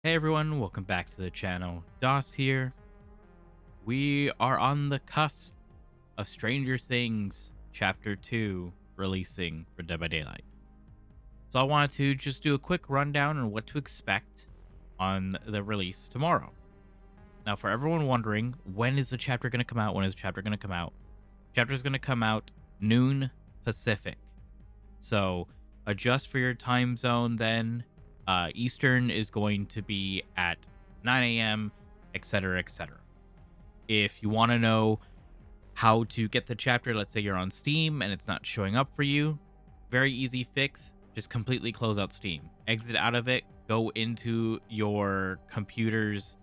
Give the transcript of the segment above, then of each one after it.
Hey everyone, welcome back to the channel. Doss here. We are on the cusp of Stranger Things Chapter 2 releasing for Dead by Daylight. So I wanted to just do a quick rundown on what to expect on the release tomorrow. Now, for everyone wondering, when is the chapter going to come out? When is the chapter going to come out? Chapter is going to come out noon Pacific. So adjust for your time zone then. Eastern is going to be at 9 a.m., etc., etc. If you want to know how to get the chapter, let's say you're on Steam and it's not showing up for you, very easy fix. Just completely close out Steam. Exit out of it, go into your computer's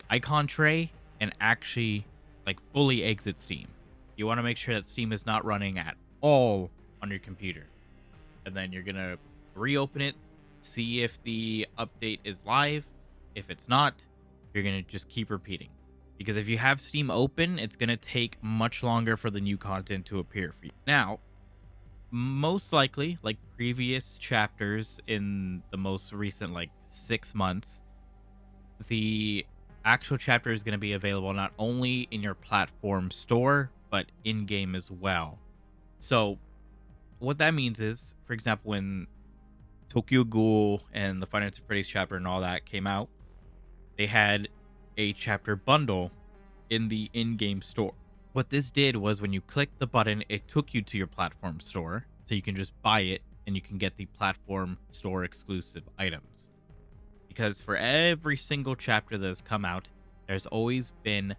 icon tray and actually fully exit Steam. You want to make sure that Steam is not running at all on your computer. And then you're going to reopen it, see if the update is live. If it's not, you're going to just keep repeating. Because if you have Steam open, it's going to take much longer for the new content to appear for you. Now, most likely, like previous chapters in the most recent 6 months, the actual chapter is going to be available not only in your platform store, but in-game as well. So what that means is, for example, when Tokyo Ghoul and the Five Nights at Freddy's chapter and all that came out, they had a chapter bundle in the in-game store. What this did was when you clicked the button, it took you to your platform store, so you can just buy it and you can get the platform store exclusive items. Because for every single chapter that has come out, there's always been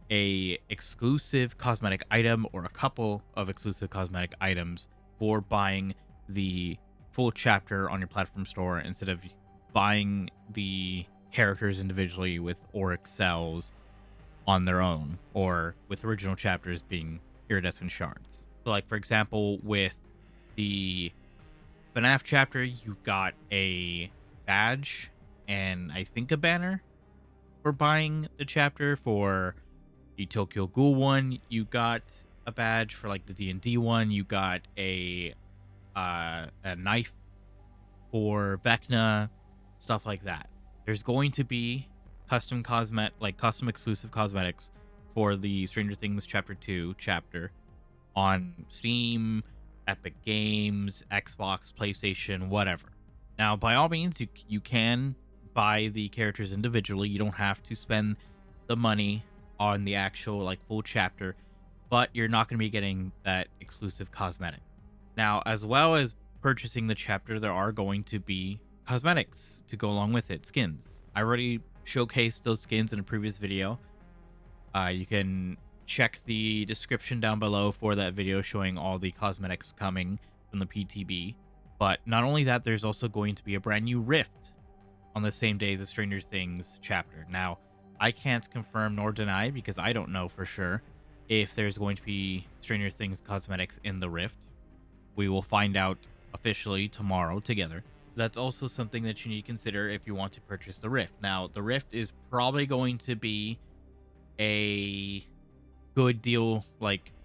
a exclusive cosmetic item or a couple of exclusive cosmetic items for buying the full chapter on your platform store instead of buying the characters individually with auric cells on their own, or with original chapters being iridescent shards. So for example, with the FNAF chapter, you got a badge and I think a banner for buying the chapter. For the Tokyo Ghoul one, you got a badge. For the D&D one, you got a knife. For Vecna, stuff like that. There's going to be custom exclusive cosmetics for the Stranger Things Chapter 2 chapter on Steam, Epic Games, Xbox, PlayStation, whatever. Now, by all means, you can buy the characters individually. You don't have to spend the money on the actual full chapter, but you're not going to be getting that exclusive cosmetic. Now, as well as purchasing the chapter, there are going to be cosmetics to go along with it, skins. I already showcased those skins in a previous video. You can check the description down below for that video showing all the cosmetics coming from the PTB. But not only that, there's also going to be a brand new rift on the same day as the Stranger Things chapter. Now, I can't confirm nor deny because I don't know for sure if there's going to be Stranger Things cosmetics in the rift. We will find out officially tomorrow together. That's also something that you need to consider if you want to purchase the rift. Now, the rift is probably going to be a good deal,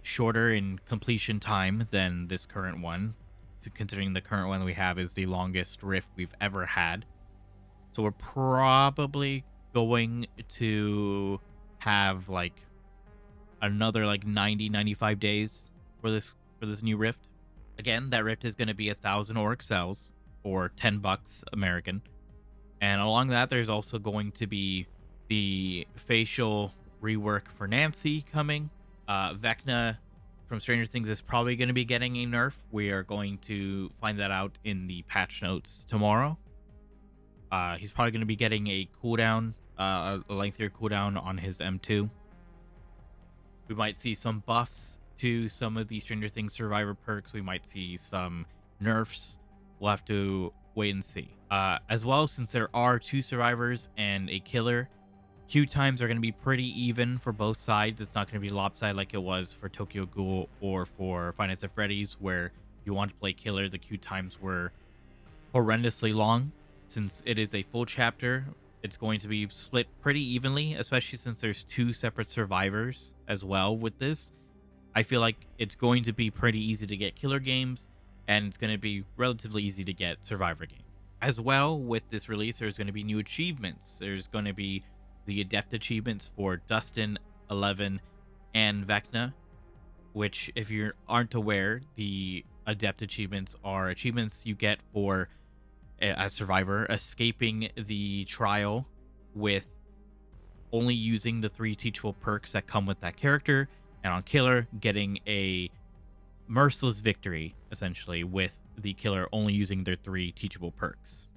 shorter in completion time than this current one. So considering the current one we have is the longest rift we've ever had. So we're probably going to have another 90-95 days for this new rift. Again, that rift is going to be 1,000 auric cells or $10 American. And along that, there's also going to be the facial rework for Nancy coming. Vecna from Stranger Things is probably going to be getting a nerf. We are going to find that out in the patch notes tomorrow. He's probably going to be getting a cooldown, a lengthier cooldown on his M2. We might see some buffs to some of the Stranger Things survivor perks. We might see some nerfs. We'll have to wait and see. As well, since there are 2 survivors and a killer, queue times are going to be pretty even for both sides. It's not going to be lopsided like it was for Tokyo Ghoul or for Five Nights at Freddy's, where if you want to play killer, the queue times were horrendously long. Since it is a full chapter, it's going to be split pretty evenly, especially since there's 2 separate survivors as well with this. I feel like it's going to be pretty easy to get killer games, and it's going to be relatively easy to get survivor games. As well, with this release, there's going to be new achievements. There's going to be the Adept achievements for Dustin, 11, and Vecna, which, if you aren't aware, the Adept achievements are achievements you get for a survivor escaping the trial with only using the 3 teachable perks that come with that character, and on Killer, getting a merciless victory, essentially, with the Killer only using their 3 teachable perks.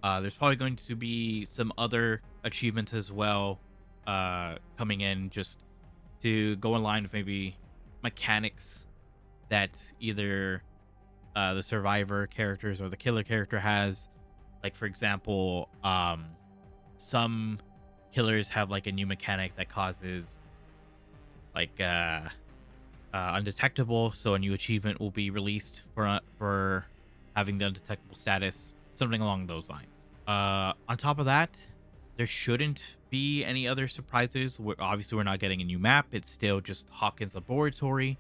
There's probably going to be some other achievements as well coming in, just to go in line with maybe mechanics that either the survivor characters or the Killer character has. Like, for example, some killers have like a new mechanic that causes like undetectable, so a new achievement will be released for having the undetectable status, something along those lines. On top of that, there shouldn't be any other surprises. Obviously, we're not getting a new map. It's still just Hawkins Laboratory,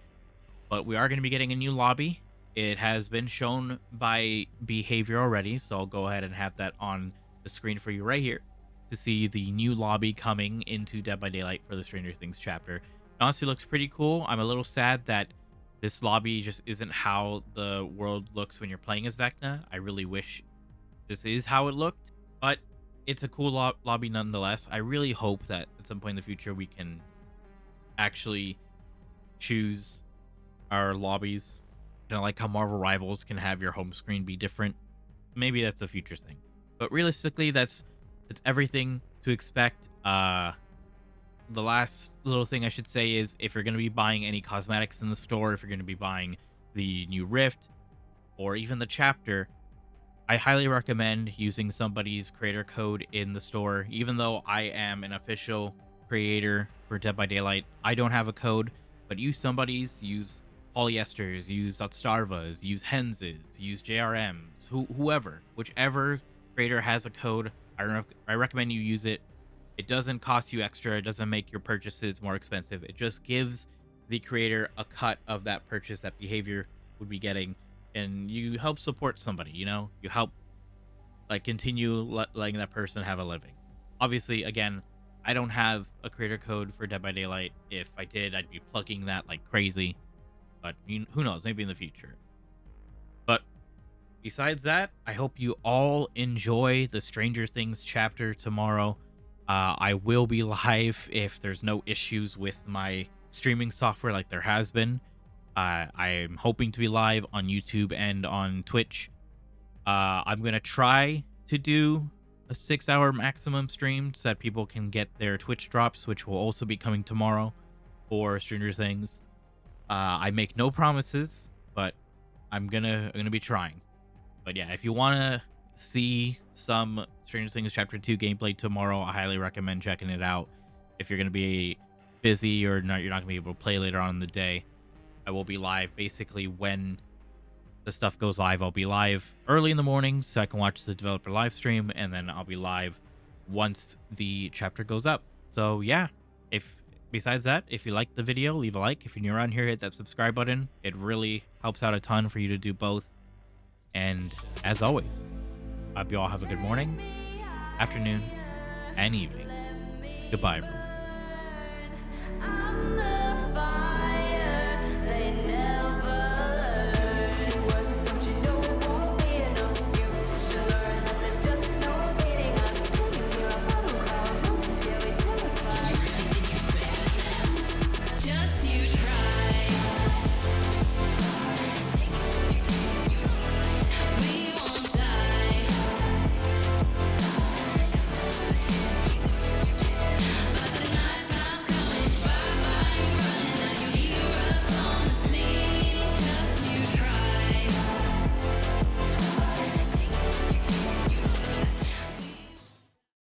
but we are going to be getting a new lobby. It has been shown by behavior already, so I'll go ahead and have that on the screen for you right here to see the new lobby coming into Dead by Daylight for the Stranger Things chapter. It honestly looks pretty cool. I'm a little sad that this lobby just isn't how the world looks when you're playing as Vecna. I really wish this is how it looked, but it's a cool lobby nonetheless. I really hope that at some point in the future we can actually choose our lobbies. You know, like how Marvel Rivals can have your home screen be different. Maybe that's a future thing. But realistically, that's everything to expect. The last little thing I should say is, if you're going to be buying any cosmetics in the store, if you're going to be buying the new Rift or even the chapter, I highly recommend using somebody's creator code in the store. Even though I am an official creator for Dead by Daylight, I don't have a code, but use somebody's. Use Polyesters, use Otstarvas, use Henses, use JRMs, whoever, whichever creator has a code, I recommend you use it. It doesn't cost you extra. It doesn't make your purchases more expensive. It just gives the creator a cut of that purchase that behavior would be getting, and you help support somebody. You know, you help like continue letting that person have a living. Obviously, again, I don't have a creator code for Dead by Daylight. If I did, I'd be plugging that like crazy. But who knows? Maybe in the future. But besides that, I hope you all enjoy the Stranger Things chapter tomorrow. I will be live if there's no issues with my streaming software like there has been. I'm hoping to be live on YouTube and on Twitch. I'm going to try to do a 6-hour maximum stream so that people can get their Twitch drops, which will also be coming tomorrow for Stranger Things. I make no promises, but I'm gonna be trying. But yeah, if you want to see some Stranger Things Chapter 2 gameplay tomorrow, I highly recommend checking it out. If you're gonna be busy or not, you're not gonna be able to play later on in the day, I will be live basically when the stuff goes live. I'll be live early in the morning so I can watch the developer live stream, and then I'll be live once the chapter goes up. So yeah, besides that, if you like the video, leave a like. If you're new around here, hit that subscribe button. It really helps out a ton for you to do both. And as always, I hope you all have a good morning, afternoon, and evening. Goodbye, everyone.